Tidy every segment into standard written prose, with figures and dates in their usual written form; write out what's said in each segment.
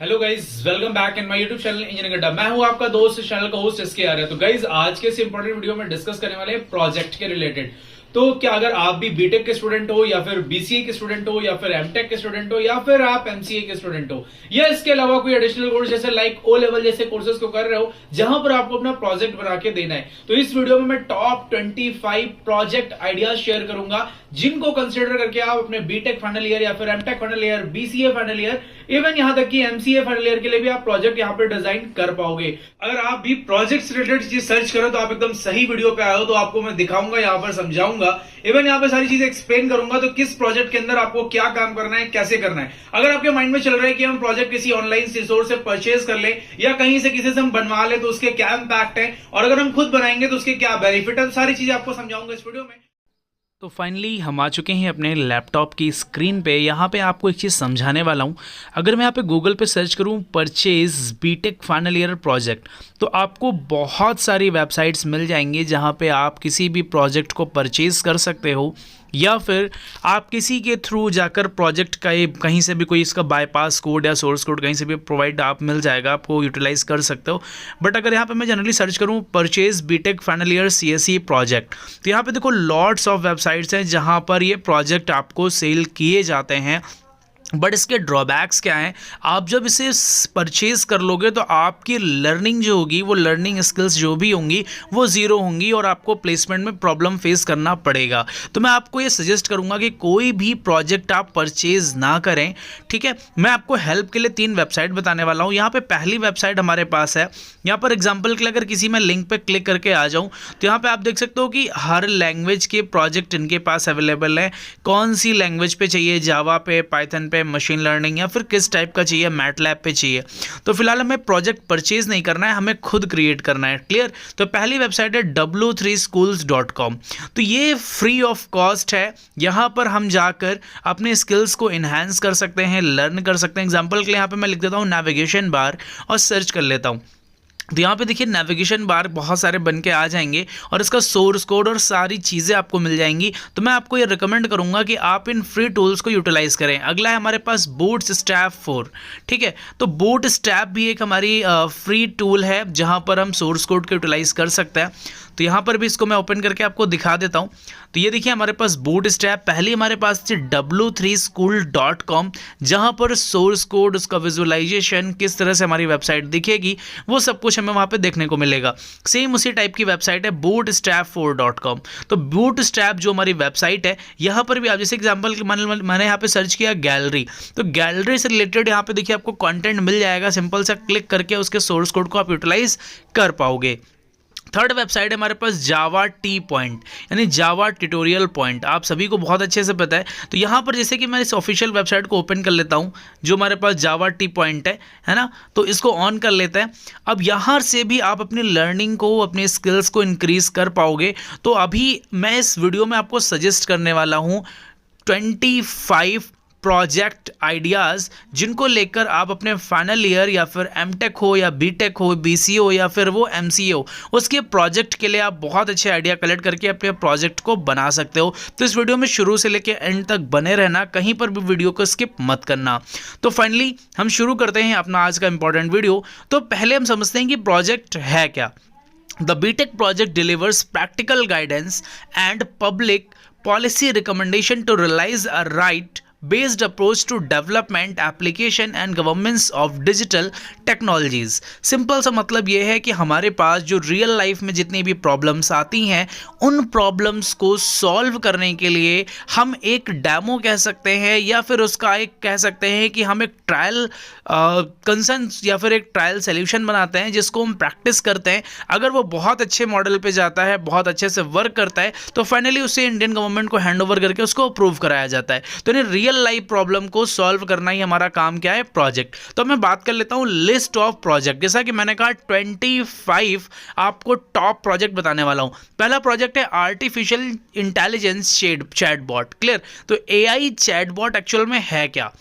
Hello guys, welcome back in my YouTube channel engineering अड्डा। मैं हूं आपका दोस्त, इस चैनल का होस्ट एसके आर्य। तो गाइज, आज के इस इंपॉर्टेंट वीडियो में डिस्कस करने वाले हैं प्रोजेक्ट के रिलेटेड। तो क्या अगर आप भी बीटेक के स्टूडेंट हो या फिर बीसीए के स्टूडेंट हो या फिर एमटेक के स्टूडेंट हो या फिर आप एमसीए के स्टूडेंट हो या इसके अलावा कोई एडिशनल कोर्स जैसे लाइक ओ लेवल जैसे कोर्सेज को कर रहे हो जहां पर आपको अपना प्रोजेक्ट बना के देना है, तो इस वीडियो में मैं टॉप 25 प्रोजेक्ट आइडियाज शेयर करूंगा जिनको कंसिडर करके आप अपने बीटेक फाइनल ईयर या फिर MTech final year, BCA final year, even यहां तक कि एमसीए फाइनल ईयर के लिए भी आप प्रोजेक्ट यहां पर डिजाइन कर पाओगे। अगर आप भी प्रोजेक्ट से रिलेटेड चीज सर्च करो तो आप एकदम सही वीडियो पे आए हो। तो आपको मैं दिखाऊंगा, यहां पर समझाऊंगा, इवन यहां पे सारी चीजें एक्सप्लेन करूंगा। तो किस प्रोजेक्ट के अंदर आपको क्या काम करना है, कैसे करना है। अगर आपके माइंड में चल रहा है कि हम प्रोजेक्ट किसी ऑनलाइन रिसोर्स से परचेज कर ले या कहीं से किसी से हम बनवा ले तो उसके क्या इंपैक्ट है, और अगर हम खुद बनाएंगे तो उसके क्या बेनिफिट है, तो सारी चीजें आपको समझाऊंगा इस वीडियो में। तो फाइनली हम आ चुके हैं अपने लैपटॉप की स्क्रीन पे। यहाँ पे आपको एक चीज़ समझाने वाला हूँ। अगर मैं यहाँ पे गूगल पे सर्च करूँ purchase BTech final year project, तो आपको बहुत सारी वेबसाइट्स मिल जाएंगी जहाँ पे आप किसी भी प्रोजेक्ट को परचेज कर सकते हो, या फिर आप किसी के थ्रू जाकर प्रोजेक्ट का कहीं से भी कोई इसका बाईपास कोड या सोर्स कोड कहीं से भी प्रोवाइड आप मिल जाएगा, आपको यूटिलाइज कर सकते हो। बट अगर यहाँ पे मैं जनरली सर्च करूँ purchase BTech final year CSE project, तो यहाँ पे देखो लॉट्स ऑफ वेबसाइट्स हैं जहाँ पर ये प्रोजेक्ट आपको सेल किए जाते हैं। बट इसके ड्रॉबैक्स क्या हैं? आप जब इसे परचेज़ कर लोगे तो आपकी लर्निंग जो होगी, वो लर्निंग स्किल्स जो भी होंगी वो ज़ीरो होंगी और आपको प्लेसमेंट में प्रॉब्लम फेस करना पड़ेगा। तो मैं आपको ये सजेस्ट करूंगा कि कोई भी प्रोजेक्ट आप परचेज़ ना करें, ठीक है। मैं आपको हेल्प के लिए 3 वेबसाइट बताने वाला हूँ। यहाँ पे पहली वेबसाइट हमारे पास है। यहाँ पर एग्जाम्पल के लिए अगर किसी मैं लिंक पर क्लिक करके आ जाऊँ तो यहाँ पर आप देख सकते हो कि हर लैंग्वेज के प्रोजेक्ट इनके पास अवेलेबल है। कौन सी लैंग्वेज पे चाहिए, जावा पे, पाइथन पे, मशीन लर्निंग, या फिर किस टाइप का चाहिए, मैटलैब पे चाहिए। तो फिलहाल हमें प्रोजेक्ट परचेज नहीं करना है, हमें खुद क्रिएट करना है। क्लियर? तो पहली वेबसाइट है w3schools.com। तो ये फ्री ऑफ कॉस्ट है। यहाँ पर हम जाकर अपने स्किल्स को इन्हांस कर सकते हैं, लर्न कर सकते हैं। एग्जाम्पल के लिए यहाँ पे मैं लिख देता हूँ नेविगेशन बार और सर्च कर लेता हूँ। तो यहाँ पे देखिए नेविगेशन बार बहुत सारे बन के आ जाएंगे और इसका सोर्स कोड और सारी चीज़ें आपको मिल जाएंगी। तो मैं आपको ये रिकमेंड करूँगा कि आप इन फ्री टूल्स को यूटिलाइज़ करें। अगला है हमारे पास बूटस्ट्रैप 4, ठीक है। तो बूटस्ट्रैप भी एक हमारी फ्री टूल है जहाँ पर हम सोर्स कोड को यूटिलाइज़ कर सकते हैं। तो यहाँ पर भी इसको मैं ओपन करके आपको दिखा देता हूँ। तो ये देखिए हमारे पास बूटस्ट्रैप, पहले हमारे पास थी w3school.com, जहाँ पर सोर्स कोड, उसका विजुअलाइजेशन, किस तरह से हमारी वेबसाइट दिखेगी, वो सब कुछ हमें वहाँ पे देखने को मिलेगा। सेम उसी टाइप की वेबसाइट है bootstrap4.com। तो बूटस्ट्रैप जो हमारी वेबसाइट है, यहाँ पर भी आप जैसे एग्जाम्पल मैंने यहाँ पे सर्च किया गैलरी, तो गैलरी से रिलेटेड यहाँ पे देखिए आपको कंटेंट मिल जाएगा। सिंपल सा क्लिक करके उसके सोर्स कोड को आप यूटिलाइज कर पाओगे। थर्ड वेबसाइट है हमारे पास जावा टी पॉइंट, यानी जावा ट्यूटोरियल पॉइंट। आप सभी को बहुत अच्छे से पता है। तो यहाँ पर जैसे कि मैं इस ऑफिशियल वेबसाइट को ओपन कर लेता हूँ जो हमारे पास जावा टी पॉइंट है ना। तो इसको ऑन कर लेते हैं। अब यहाँ से भी आप अपनी लर्निंग को, अपने स्किल्स को इंक्रीज कर पाओगे। तो अभी मैं इस वीडियो में आपको सजेस्ट करने वाला हूँ 25 प्रोजेक्ट आइडियाज़ जिनको लेकर आप अपने फाइनल ईयर या फिर एमटेक हो या बीटेक हो, बीसीए हो या फिर वो एमसीए हो, उसके प्रोजेक्ट के लिए आप बहुत अच्छे आइडिया कलेक्ट करके अपने प्रोजेक्ट को बना सकते हो। तो इस वीडियो में शुरू से लेकर एंड तक बने रहना, कहीं पर भी वीडियो को स्किप मत करना। तो फाइनली हम शुरू करते हैं अपना आज का इंपॉर्टेंट वीडियो। तो पहले हम समझते हैं कि प्रोजेक्ट है क्या। The BTech project delivers practical guidance and public policy recommendation to realize a right based approach to development, application and governance of digital technologies। Simple सा मतलब ये है कि हमारे पास जो रियल लाइफ में जितनी भी प्रॉब्लम्स आती हैं, उन प्रॉब्लम्स को सॉल्व करने के लिए हम एक डेमो कह सकते हैं, या फिर उसका एक कह सकते हैं कि हम एक ट्रायल कंसर्न या फिर एक ट्रायल सॉल्यूशन बनाते हैं जिसको हम प्रैक्टिस करते हैं। अगर वो बहुत अच्छे मॉडल पे जाता है, बहुत अच्छे से वर्क करता है, तो फाइनली उसे इंडियन गवर्नमेंट को हैंड ओवर करके उसको अप्रूव कराया जाता है। तो रियल लाइफ प्रॉब्लम को सॉल्व करना ही हमारा काम क्या है, प्रोजेक्ट। तो मैं बात कर लेता हूं लिस्ट ऑफ प्रोजेक्ट। जैसा कि मैंने कहा 25 आपको टॉप प्रोजेक्ट बताने वाला हूं। पहला प्रोजेक्ट है आर्टिफिशियल इंटेलिजेंस चैटबॉट। क्लियर? तो एआई चैटबॉट एक्चुअल में है क्या?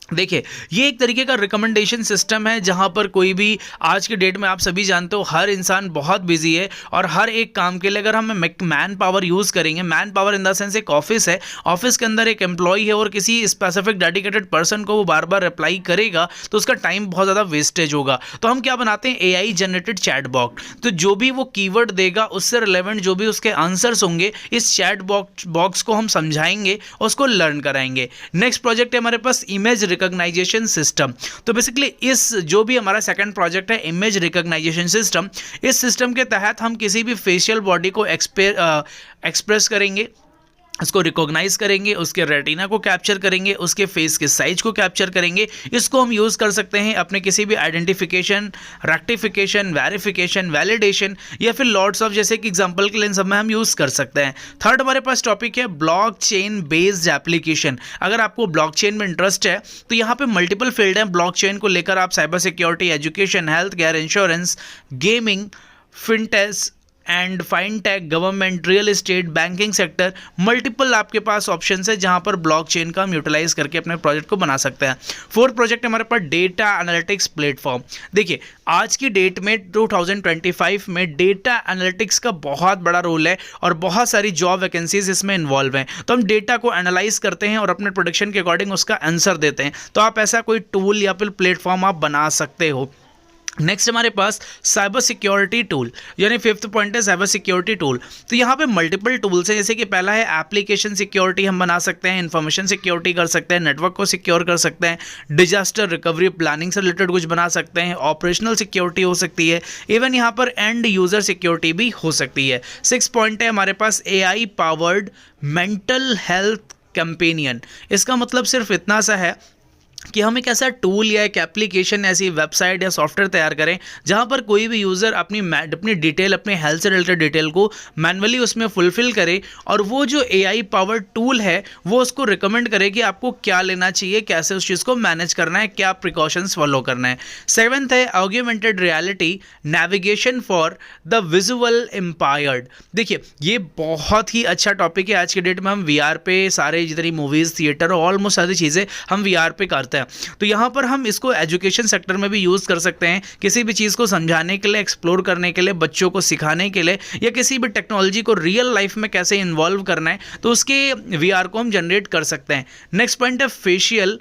देखिए, ये एक तरीके का रिकमेंडेशन सिस्टम है जहां पर कोई भी, आज के डेट में आप सभी जानते हो हर इंसान बहुत बिजी है और हर एक काम के लिए अगर हम मैन पावर यूज़ करेंगे, man power in the sense एक ऑफिस है, ऑफिस के अंदर एक एम्प्लॉय है और किसी स्पेसिफिक डेडिकेटेड पर्सन को वो बार बार रिप्लाई करेगा तो उसका टाइम बहुत ज़्यादा वेस्टेज होगा। तो हम क्या बनाते हैं, AI जनरेटेड चैट बॉक्स। तो जो भी वो कीवर्ड देगा उससे रिलेवेंट जो भी उसके आंसर्स होंगे, इस चैट बॉक्स को हम समझाएंगे, उसको लर्न कराएंगे। नेक्स्ट प्रोजेक्ट है हमारे पास इमेज रिकॉग्नाइजेशन सिस्टम। तो बेसिकली इस जो भी हमारा सेकंड प्रोजेक्ट है इमेज रिकॉग्नाइजेशन सिस्टम, इस सिस्टम के तहत हम किसी भी फेशियल बॉडी को एक्सप्रेस करेंगे, इसको रिकॉग्नाइज करेंगे, उसके रेटिना को कैप्चर करेंगे, उसके फेस के साइज को कैप्चर करेंगे। इसको हम यूज़ कर सकते हैं अपने किसी भी आइडेंटिफिकेशन, रेक्टिफिकेशन, वेरिफिकेशन, वैलिडेशन या फिर लॉट्स ऑफ, जैसे कि एग्जांपल के लिए इन सब में हम यूज़ कर सकते हैं। थर्ड हमारे पास टॉपिक है ब्लॉकचेन बेस्ड एप्लीकेशन। अगर आपको ब्लॉकचेन में इंटरेस्ट है तो यहाँ पे मल्टीपल फील्ड हैं ब्लॉकचेन को लेकर। आप cyber security, education, health care, insurance, gaming, fintech and fintech, government, real estate, banking sector, multiple आपके पास ऑप्शन है जहां पर ब्लॉकचेन का हम यूटिलाइज करके अपने प्रोजेक्ट को बना सकते हैं। फोर्थ प्रोजेक्ट हमारे पास डेटा एनालिटिक्स प्लेटफॉर्म। देखिए, आज की डेट में 2025 में डेटा एनालिटिक्स का बहुत बड़ा रोल है और बहुत सारी जॉब वैकेंसीज इसमें इन्वॉल्व हैं। तो हम डेटा को एनालाइज करते हैं और अपने प्रोडक्शन के अकॉर्डिंग उसका आंसर देते हैं। तो आप ऐसा कोई टूल या फिर प्लेटफॉर्म आप बना सकते हो। नेक्स्ट हमारे पास साइबर सिक्योरिटी टूल, यानी फिफ्थ पॉइंट है साइबर सिक्योरिटी टूल। तो यहाँ पे मल्टीपल टूल्स हैं, जैसे कि पहला है एप्लीकेशन सिक्योरिटी हम बना सकते हैं, इंफॉर्मेशन सिक्योरिटी कर सकते हैं, नेटवर्क को सिक्योर कर सकते हैं, डिजास्टर रिकवरी प्लानिंग से रिलेटेड कुछ बना सकते हैं, ऑपरेशनल सिक्योरिटी हो सकती है, इवन यहाँ पर एंड यूजर सिक्योरिटी भी हो सकती है। 6 पॉइंट है हमारे पास AI powered mental health companion. इसका मतलब सिर्फ इतना सा है कि हम एक ऐसा टूल या एक एप्लीकेशन, ऐसी वेबसाइट या सॉफ्टवेयर तैयार करें जहां पर कोई भी यूज़र अपनी डिटेल, अपने हेल्थ से रिलेटेड डिटेल को मैन्युअली उसमें फुलफिल करे और वो जो AI पावर टूल है वो उसको रिकमेंड करे कि आपको क्या लेना चाहिए, कैसे उस चीज़ को मैनेज करना है, क्या प्रिकॉशंस फॉलो करना है। 7th है augmented reality navigation for the visual impaired. देखिए, ये बहुत ही अच्छा टॉपिक है। आज के डेट में हम VR पे सारे जितनी मूवीज़, थिएटर, ऑलमोस्ट सारी चीज़ें हम VR पे करते हैं। तो यहाँ पर हम इसको एजुकेशन सेक्टर में भी यूज़ कर सकते हैं, किसी भी चीज़ को समझाने के लिए, एक्सप्लोर करने के लिए, बच्चों को सिखाने के लिए, या किसी भी टेक्नोलॉजी को रियल लाइफ में कैसे इन्वॉल्व करना है तो उसके VR को हम जनरेट कर सकते हैं। नेक्स्ट पॉइंट है facial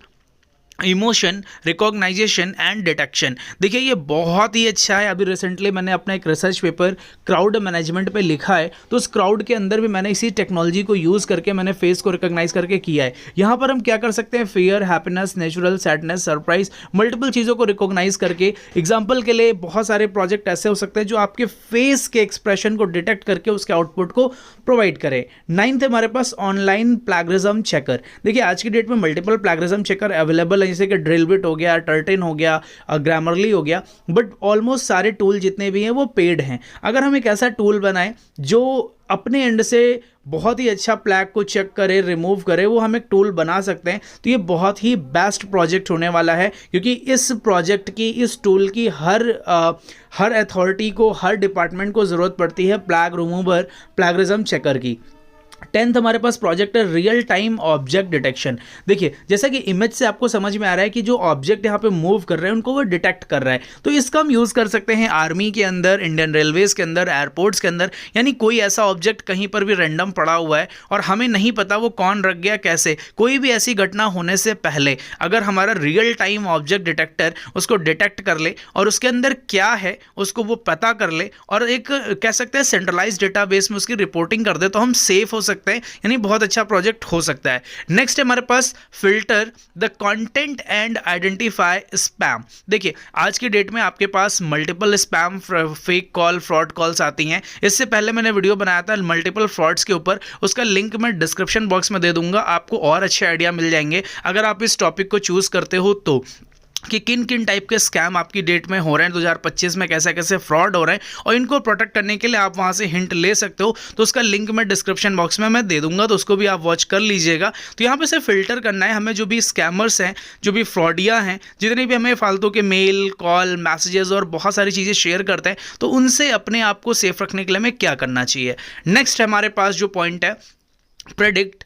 emotion recognization and detection. देखिए, ये बहुत ही अच्छा है। अभी रिसेंटली मैंने अपना एक रिसर्च पेपर क्राउड मैनेजमेंट पे लिखा है, तो उस क्राउड के अंदर भी मैंने इसी टेक्नोलॉजी को यूज़ करके मैंने फेस को रिकॉग्नाइज करके किया है। यहाँ पर हम क्या कर सकते हैं, fear, happiness, natural, sadness, surprise, multiple चीज़ों को रिकॉग्नाइज करके। एग्जाम्पल के लिए बहुत सारे प्रोजेक्ट ऐसे हो सकते हैं जो आपके फेस के एक्सप्रेशन को डिटेक्ट करके उसके आउटपुट को प्रोवाइड करें। 9th हमारे पास ऑनलाइन प्लैगरिज्म चेकर। देखिए, आज की डेट में मल्टीपल प्लैगरिज्म चेकर अवेलेबल है, जैसे कि ड्रिलबिट हो गया, टर्टेन हो गया, ग्रामरली हो गया, बट ऑलमोस्ट सारे टूल जितने भी हैं वो पेड हैं। अगर हम एक ऐसा टूल बनाएं जो अपने एंड से बहुत ही अच्छा प्लैग को चेक करे, रिमूव करे, वो हम एक टूल बना सकते हैं। तो ये बहुत ही बेस्ट प्रोजेक्ट होने वाला है, क्योंकि इस प्रोजेक्ट की, इस टूल की हर अथॉरिटी को, हर डिपार्टमेंट को ज़रूरत पड़ती है प्लैग रिमूवर, प्लैगरिज्म चेकर की। 10th हमारे पास प्रोजेक्ट है रियल टाइम ऑब्जेक्ट डिटेक्शन। देखिए, जैसा कि इमेज से आपको समझ में आ रहा है कि जो ऑब्जेक्ट यहाँ पे मूव कर रहे हैं उनको वो डिटेक्ट कर रहा है, तो इसका हम यूज़ कर सकते हैं आर्मी के अंदर, इंडियन रेलवेज के अंदर, एयरपोर्ट्स के अंदर। यानी कोई ऐसा ऑब्जेक्ट कहीं पर भी रैंडम पड़ा हुआ है और हमें नहीं पता वो कौन रख गया, कैसे, कोई भी ऐसी घटना होने से पहले अगर हमारा रियल टाइम ऑब्जेक्ट डिटेक्टर उसको डिटेक्ट कर ले और उसके अंदर क्या है उसको वो पता कर ले और एक कह सकते हैं सेंट्रलाइज डेटाबेस में उसकी रिपोर्टिंग कर दे, तो हम सेफ हो सकते हैं। यानी बहुत अच्छा प्रोजेक्ट हो सकता है। नेक्स्ट है हमारे पास filter the content and identify spam. देखिए, आज की डेट में आपके पास multiple spam, fake call, fraud calls आती हैं। इससे पहले मैंने वीडियो बनाया था मल्टीपल फ्रॉड्स के ऊपर, उसका लिंक मैं डिस्क्रिप्शन बॉक्स में दे दूंगा, आपको और अच्छे आइडिया मिल जाएंगे अगर आप इस टॉपिक को चूज करते हो तो, कि किन किन टाइप के स्कैम आपकी डेट में हो रहे हैं, 2025 में कैसे कैसे फ्रॉड हो रहे हैं, और इनको प्रोटेक्ट करने के लिए आप वहां से हिंट ले सकते हो। तो उसका लिंक मैं डिस्क्रिप्शन बॉक्स में मैं दे दूंगा, तो उसको भी आप वॉच कर लीजिएगा। तो यहाँ पे से फिल्टर करना है हमें, जो भी स्कैमर्स हैं, जो भी फ्रॉडिया हैं, जितने भी हमें फालतू के मेल, कॉल, मैसेजेस और बहुत सारी चीज़ें शेयर करते हैं, तो उनसे अपने आप को सेफ रखने के लिए हमें क्या करना चाहिए। नेक्स्ट हमारे पास जो पॉइंट है, प्रेडिक्ट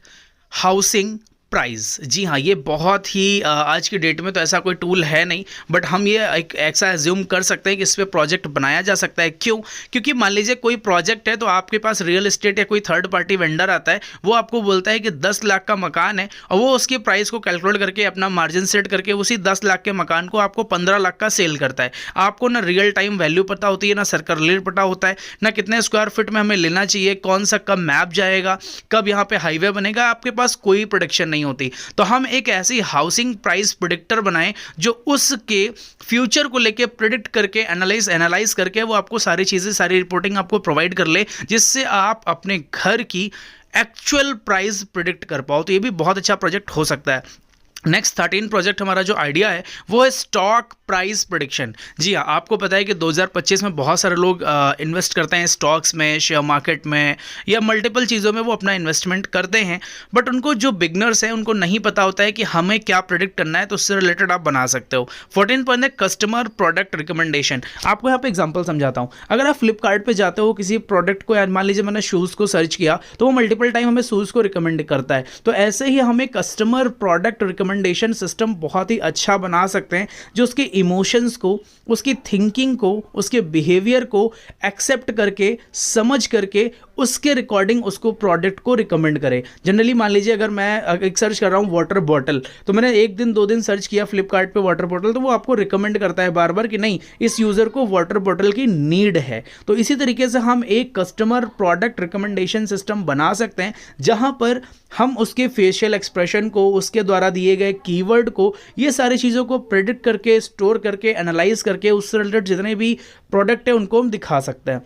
हाउसिंग प्राइस। जी हाँ, ये बहुत ही आज की डेट में तो ऐसा कोई टूल है नहीं, बट हम ये एक ऐसा एज्यूम कर सकते हैं कि इस पे प्रोजेक्ट बनाया जा सकता है। क्यों? क्योंकि मान लीजिए कोई प्रोजेक्ट है तो आपके पास रियल एस्टेट या कोई थर्ड पार्टी वेंडर आता है, वो आपको बोलता है कि 10 लाख का मकान है और वो उसके प्राइस को कैलकुलेट करके अपना मार्जिन सेट करके उसी 10 लाख के मकान को आपको 15 लाख का सेल करता है। आपको ना रियल टाइम वैल्यू पता होती है, ना सर्कल रेट पता होता है, ना कितने स्क्वायर फीट में हमें लेना चाहिए, कौन सा कब मैप जाएगा, कब यहाँ पे हाईवे बनेगा, आपके पास कोई प्रोडिक्शन नहीं होती। तो हम एक ऐसी हाउसिंग प्राइस प्रिडिक्टर बनाएं जो उसके फ्यूचर को लेके प्रिडिक्ट करके एनालाइज करके वो आपको सारी चीज़ें, सारी रिपोर्टिंग आपको प्रोवाइड कर ले, जिससे आप अपने घर की एक्चुअल प्राइस प्रिडिक्ट कर पाओ। तो ये भी बहुत अच्छा प्रोजेक्ट हो सकता है। नेक्स्ट 13 प्रोजेक्ट हमारा जो आइडिया है वो है स्टॉक प्राइस प्रेडिक्शन। जी हाँ, आपको पता है कि 2025 में बहुत सारे लोग इन्वेस्ट करते हैं स्टॉक्स में, शेयर मार्केट में या मल्टीपल चीज़ों में वो अपना इन्वेस्टमेंट करते हैं, बट उनको जो बिगनर्स हैं उनको नहीं पता होता है कि हमें क्या प्रेडिक्ट करना है। तो उससे रिलेटेड आप बना सकते हो। 14 पॉइंट है कस्टमर प्रोडक्ट रिकमेंडेशन। आपको यहाँ पे एग्जाम्पल समझाता हूँ। अगर आप फ्लिपकार्ट पर जाते हो किसी प्रोडक्ट को, मान लीजिए मैंने शूज़ को सर्च किया तो वो मल्टीपल टाइम हमें शूज़ को रिकमेंड करता है। तो ऐसे ही हमें कस्टमर प्रोडक्ट रिकमेंडेशन सिस्टम बहुत ही अच्छा बना सकते हैं, जो उसके इमोशंस को, उसकी थिंकिंग को, उसके बिहेवियर को एक्सेप्ट करके, समझ करके उसके रिकॉर्डिंग उसको प्रोडक्ट को रिकमेंड करे। जनरली मान लीजिए अगर मैं एक सर्च कर रहा हूँ वाटर बॉटल, तो मैंने एक दिन 2 दिन सर्च किया फ्लिपकार्ट पे वाटर बॉटल, तो वो आपको रिकमेंड करता है बार बार कि नहीं, इस यूज़र को वाटर बॉटल की नीड है। तो इसी तरीके से हम एक कस्टमर प्रोडक्ट रिकमेंडेशन सिस्टम बना सकते हैं, जहाँ पर हम उसके फेशियल एक्सप्रेशन को, उसके द्वारा दिए गए कीवर्ड को, ये सारी चीज़ों को प्रेडिक्ट करके, स्टोर करके, एनालाइज करके उससे रिलेटेड जितने भी प्रोडक्ट है उनको हम दिखा सकते हैं।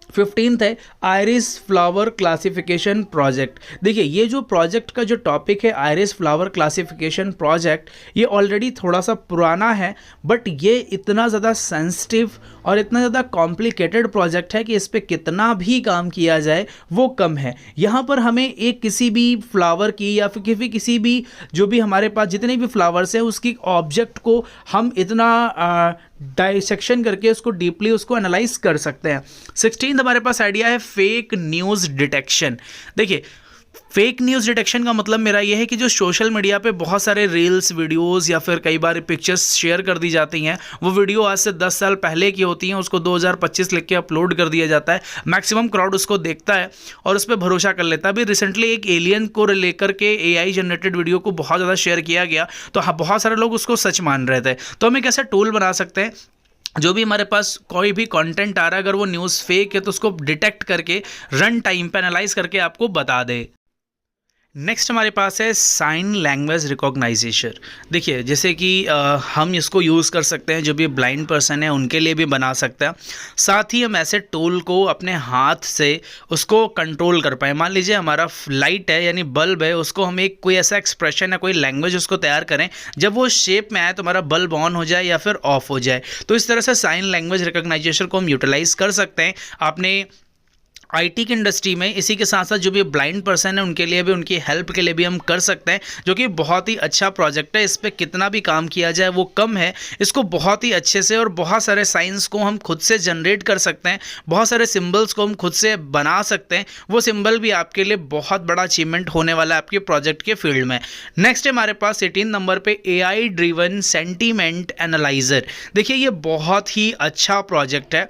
15th है आयरिस फ्लावर क्लासिफिकेशन प्रोजेक्ट। देखिए, ये जो प्रोजेक्ट का जो टॉपिक है आयरिस फ्लावर क्लासिफिकेशन प्रोजेक्ट, ये ऑलरेडी थोड़ा सा पुराना है, बट ये इतना ज़्यादा सेंसिटिव और इतना ज़्यादा कॉम्प्लिकेटेड प्रोजेक्ट है कि इस पर कितना भी काम किया जाए वो कम है। यहाँ पर हमें एक किसी भी फ्लावर की या फिर किसी भी जो भी हमारे पास जितने भी फ्लावर्स हैं उसकी ऑब्जेक्ट को हम इतना डाइसेक्शन करके उसको डीपली उसको एनालाइज कर सकते हैं। 16 हमारे पास आइडिया है फेक न्यूज़ डिटेक्शन। देखिए, फेक न्यूज़ डिटेक्शन का मतलब मेरा ये है कि जो सोशल मीडिया पे बहुत सारे रील्स, वीडियोस या फिर कई बार पिक्चर्स शेयर कर दी जाती हैं, वो वीडियो आज से 10 साल पहले की होती हैं, उसको 2025 लिख के अपलोड कर दिया जाता है। मैक्सिमम क्राउड उसको देखता है और उस पर भरोसा कर लेता है। अभी रिसेंटली एक एलियन को लेकर के AI जनरेटेड वीडियो को बहुत ज़्यादा शेयर किया गया, तो हाँ, बहुत सारे लोग उसको सच मान रहे थे। तो हम एक ऐसा टूल बना सकते हैं, जो भी हमारे पास कोई भी कंटेंट आ रहा है, अगर वो न्यूज़ फेक है तो उसको डिटेक्ट करके रन टाइम पे एनालाइज करके आपको बता दे। नेक्स्ट हमारे पास है साइन लैंग्वेज रिकॉग्नाइजेशन। देखिए, जैसे कि हम इसको यूज़ कर सकते हैं, जो भी ब्लाइंड पर्सन है उनके लिए भी बना सकते हैं। साथ ही हम ऐसे टूल को अपने हाथ से उसको कंट्रोल कर पाएँ। मान लीजिए हमारा लाइट है यानी बल्ब है, उसको हम एक कोई ऐसा एक्सप्रेशन या कोई लैंग्वेज उसको तैयार करें, जब वो शेप में आए तो हमारा बल्ब ऑन हो जाए या फिर ऑफ हो जाए। तो इस तरह से साइन लैंग्वेज रिकॉग्नाइजेशन को हम यूटिलाइज कर सकते हैं। आपने IT की इंडस्ट्री में इसी के साथ साथ जो भी ब्लाइंड पर्सन है उनके लिए भी, उनकी हेल्प के लिए भी हम कर सकते हैं, जो कि बहुत ही अच्छा प्रोजेक्ट है। इस पर कितना भी काम किया जाए वो कम है। इसको बहुत ही अच्छे से और बहुत सारे साइंस को हम खुद से जनरेट कर सकते हैं, बहुत सारे सिंबल्स को हम खुद से बना सकते हैं। वो सिंबल भी आपके लिए बहुत बड़ा अचीवमेंट होने वाला है आपके प्रोजेक्ट के फील्ड में। नेक्स्ट है हमारे पास 18 नंबर पे AI ड्रिवन सेंटीमेंट एनालाइजर। देखिए, ये बहुत ही अच्छा प्रोजेक्ट है।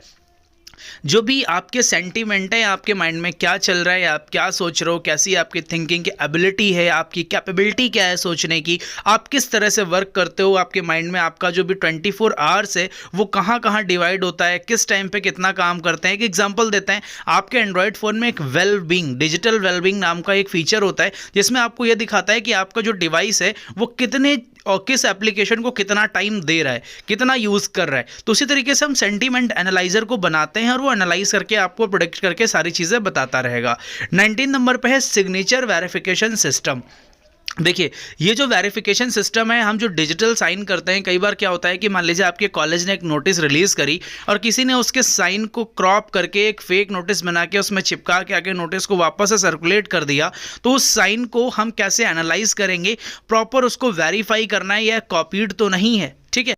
जो भी आपके सेंटीमेंट है, आपके माइंड में क्या चल रहा है, आप क्या सोच रहे हो, कैसी आपकी थिंकिंग की एबिलिटी है, आपकी कैपेबिलिटी क्या है सोचने की, आप किस तरह से वर्क करते हो, आपके माइंड में आपका जो भी 24 आवर्स है वो कहाँ कहाँ डिवाइड होता है, किस टाइम पे कितना काम करते हैं। एक एग्जांपल देते हैं, आपके एंड्रॉयड फ़ोन में एक वेलबींग, डिजिटल वेलबींग नाम का एक फीचर होता है, जिसमें आपको यह दिखाता है कि आपका जो डिवाइस है वो कितने और किस एप्लीकेशन को कितना टाइम दे रहा है, कितना यूज़ कर रहा है। तो उसी तरीके से हम सेंटीमेंट एनालाइजर को बनाते हैं और वो एनालाइज करके आपको प्रोडिक्ट करके सारी चीज़ें बताता रहेगा। 19 नंबर पे है सिग्नेचर वेरिफिकेशन सिस्टम। देखिए, ये जो वेरिफिकेशन सिस्टम है, हम जो डिजिटल साइन करते हैं, कई बार क्या होता है कि मान लीजिए आपके कॉलेज ने एक नोटिस रिलीज़ करी और किसी ने उसके साइन को क्रॉप करके एक फेक नोटिस बना के उसमें चिपका के आगे नोटिस को वापस से सर्कुलेट कर दिया। तो उस साइन को हम कैसे एनालाइज करेंगे, प्रॉपर उसको वेरीफाई करना है या कॉपीड तो नहीं है, ठीक है।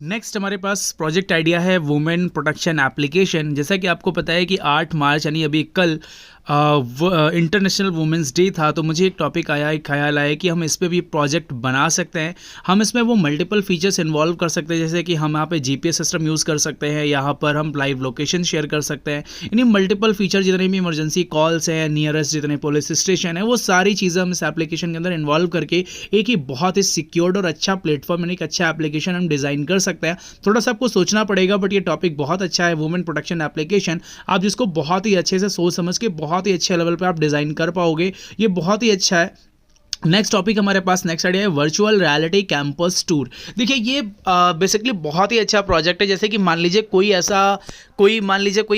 नेक्स्ट हमारे पास प्रोजेक्ट आइडिया है वुमेन प्रोटेक्शन एप्लीकेशन। जैसा कि आपको पता है कि 8 मार्च यानी अभी कल इंटरनेशनल वुमेंस डे था, तो मुझे एक टॉपिक आया, एक ख्याल आया कि हम इस पे भी प्रोजेक्ट बना सकते हैं। हम इसमें वो मल्टीपल फीचर्स इन्वॉल्व कर सकते हैं, जैसे कि हम यहाँ पे जीपीएस सिस्टम यूज़ कर सकते हैं, यहाँ पर हम लाइव लोकेशन शेयर कर सकते हैं। यानी मल्टीपल फीचर, जितने भी इमरजेंसी कॉल्स हैं, नियरेस्ट जितने पुलिस स्टेशन है, वो सारी चीज़ें हम इस एप्लीकेशन के अंदर इन्वॉल्व करके एक ही बहुत ही सिक्योर्ड और अच्छा प्लेटफॉर्म, यानी एक अच्छा एप्लीकेशन हम डिज़ाइन कर सकते हैं। थोड़ा सा आपको सोचना पड़ेगा, बट ये टॉपिक बहुत अच्छा है, वुमेन प्रोटेक्शन एप्लीकेशन। आप जिसको बहुत ही अच्छे से सोच समझ के बहुत ही अच्छे लेवल पे आप डिज़ाइन कर पाओगे, ये बहुत ही अच्छा है। नेक्स्ट टॉपिक हमारे पास, नेक्स्ट आइडिया है वर्चुअल रियलिटी कैंपस टूर। देखिए ये बेसिकली बहुत ही अच्छा प्रोजेक्ट है। जैसे कि मान लीजिए कोई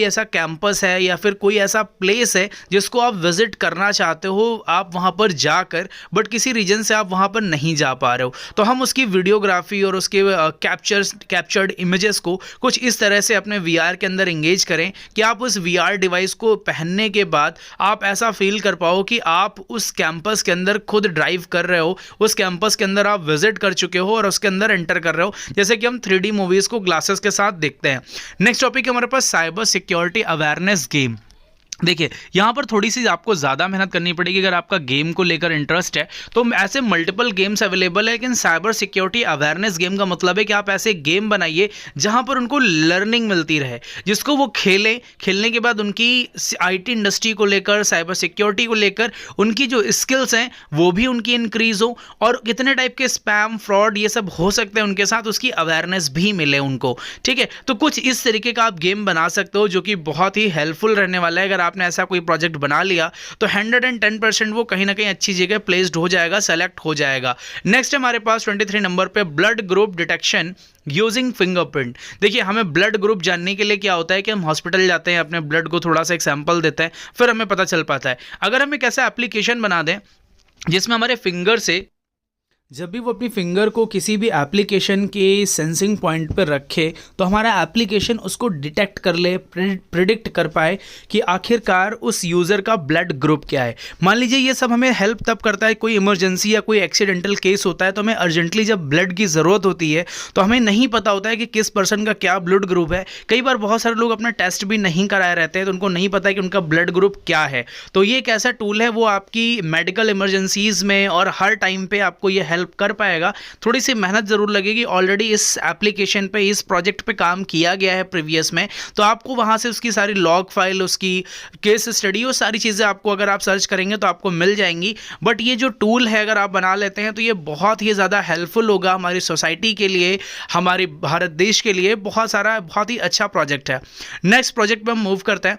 ऐसा कैंपस है या फिर कोई ऐसा प्लेस है जिसको आप विजिट करना चाहते हो, आप वहाँ पर जाकर, बट किसी रीजन से आप वहाँ पर नहीं जा पा रहे हो, तो हम उसकी वीडियोग्राफी और उसके कैप्चर्ड इमेजेस को कुछ इस तरह से अपने वीआर के अंदर इंगेज करें कि आप उस वीआर डिवाइस को पहनने के बाद आप ऐसा फील कर पाओ कि आप उस कैंपस के अंदर खुद ड्राइव कर रहे हो, उस कैंपस के अंदर आप विजिट कर चुके हो और उसके अंदर एंटर कर रहे हो, जैसे कि हम 3D मूवीज को ग्लासेस के साथ देखते हैं। नेक्स्ट टॉपिक है हमारे पास साइबर सिक्योरिटी अवेयरनेस गेम। देखिए यहाँ पर थोड़ी सी आपको ज़्यादा मेहनत करनी पड़ेगी। अगर आपका गेम को लेकर इंटरेस्ट है तो ऐसे मल्टीपल गेम्स अवेलेबल है, लेकिन साइबर सिक्योरिटी अवेयरनेस गेम का मतलब है कि आप ऐसे गेम बनाइए जहाँ पर उनको लर्निंग मिलती रहे, जिसको वो खेलने के बाद उनकी आईटी इंडस्ट्री को लेकर, साइबर सिक्योरिटी को लेकर उनकी जो स्किल्स हैं वो भी उनकी इंक्रीज़ हो, और कितने टाइप के स्पैम, फ्रॉड ये सब हो सकते हैं उनके साथ, उसकी अवेयरनेस भी मिले उनको। ठीक है, तो कुछ इस तरीके का आप गेम बना सकते हो जो कि बहुत ही हेल्पफुल रहने वाला है। अगर आपने ऐसा कोई प्रोजेक्ट बना लिया तो 110% वो कहीं ना कहीं अच्छी जगह प्लेस्ड हो जाएगा, सेलेक्ट हो जाएगा। नेक्स्ट हमारे पास 23 नंबर पे blood group detection using fingerprint. देखिए हमें ब्लड ग्रुप जानने के लिए क्या होता है कि हम हॉस्पिटल जाते हैं, अपने ब्लड को थोड़ा सा एक सैंपल देते हैं, फिर हमें पता चल पाता है। अगर हम एक ऐसा एप्लीकेशन बना दें जिसमें हमारे फिंगर से, जब भी वो अपनी फिंगर को किसी भी एप्लीकेशन के सेंसिंग पॉइंट पर रखे तो हमारा एप्लीकेशन उसको डिटेक्ट कर ले, प्रिडिक्ट कर पाए कि आखिरकार उस यूज़र का ब्लड ग्रुप क्या है। मान लीजिए ये सब हमें हेल्प तब करता है, कोई इमरजेंसी या कोई एक्सीडेंटल केस होता है तो हमें अर्जेंटली जब ब्लड की ज़रूरत होती है तो हमें नहीं पता होता है कि किस पर्सन का क्या ब्लड ग्रुप है। कई बार बहुत सारे लोग अपना टेस्ट भी नहीं कराए रहते हैं तो उनको नहीं पता है कि उनका ब्लड ग्रुप क्या है। तो ये एक ऐसा टूल है, वो आपकी मेडिकल इमरजेंसीज़ में और हर टाइम पर आपको ये हेल्प कर पाएगा। थोड़ी सी मेहनत जरूर लगेगी, ऑलरेडी इस एप्लीकेशन पे, इस प्रोजेक्ट पे काम किया गया है प्रीवियस में, तो आपको वहां से उसकी सारी लॉग फाइल, उसकी केस स्टडी, वो सारी चीज़ें आपको अगर आप सर्च करेंगे तो आपको मिल जाएंगी। बट ये जो टूल है अगर आप बना लेते हैं तो ये बहुत ही ज़्यादा हेल्पफुल होगा हमारी सोसाइटी के लिए, हमारे भारत देश के लिए। बहुत ही अच्छा प्रोजेक्ट है। नेक्स्ट प्रोजेक्ट पे हम मूव करते हैं।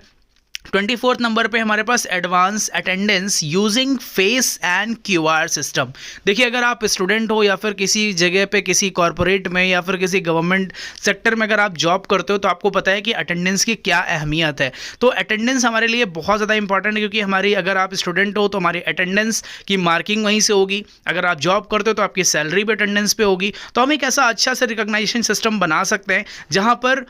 24 नंबर पे हमारे पास advance attendance using face and QR system. देखिए अगर आप स्टूडेंट हो या फिर किसी जगह पे, किसी कॉर्पोरेट में या फिर किसी गवर्नमेंट सेक्टर में अगर आप जॉब करते हो तो आपको पता है कि अटेंडेंस की क्या अहमियत है। तो अटेंडेंस हमारे लिए बहुत ज़्यादा इंपॉर्टेंट है, क्योंकि हमारी, अगर आप स्टूडेंट हो तो हमारी अटेंडेंस की मार्किंग वहीं से होगी, अगर आप जॉब करते हो तो आपकी सैलरी भी अटेंडेंस पे होगी। तो हम एक ऐसा अच्छा सा रिकॉग्निशन सिस्टम बना सकते हैं जहाँ पर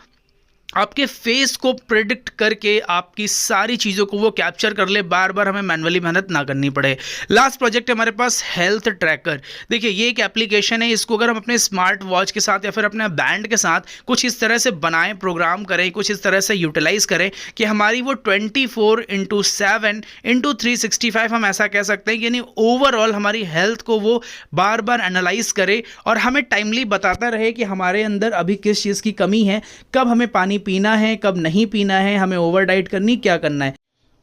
आपके फेस को प्रेडिक्ट करके आपकी सारी चीज़ों को वो कैप्चर कर ले, बार बार हमें मैनुअली मेहनत ना करनी पड़े। लास्ट प्रोजेक्ट है हमारे पास हेल्थ ट्रैकर। देखिए ये एक एप्लीकेशन है, इसको अगर हम अपने स्मार्ट वॉच के साथ या फिर अपने बैंड के साथ कुछ इस तरह से बनाएं, प्रोग्राम करें, कुछ इस तरह से यूटिलाइज करें कि हमारी वो 24/7/365 हम ऐसा कह सकते हैं कि यानी ओवरऑल हमारी हेल्थ को वो बार बार एनालाइज करे और हमें टाइमली बताता रहे कि हमारे अंदर अभी किस चीज़ की कमी है, कब हमें पानी पीना है, कब नहीं पीना है, हमें ओवर डाइट करनी, क्या करना है।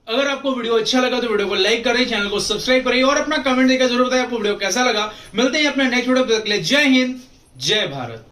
अगर आपको वीडियो अच्छा लगा तो वीडियो को लाइक करें, चैनल को सब्सक्राइब करें और अपना कमेंट देकर जरूर बताएं आपको वीडियो कैसा लगा। मिलते हैं अपने नेक्स्ट वीडियो तक के लिए। जय हिंद, जय भारत।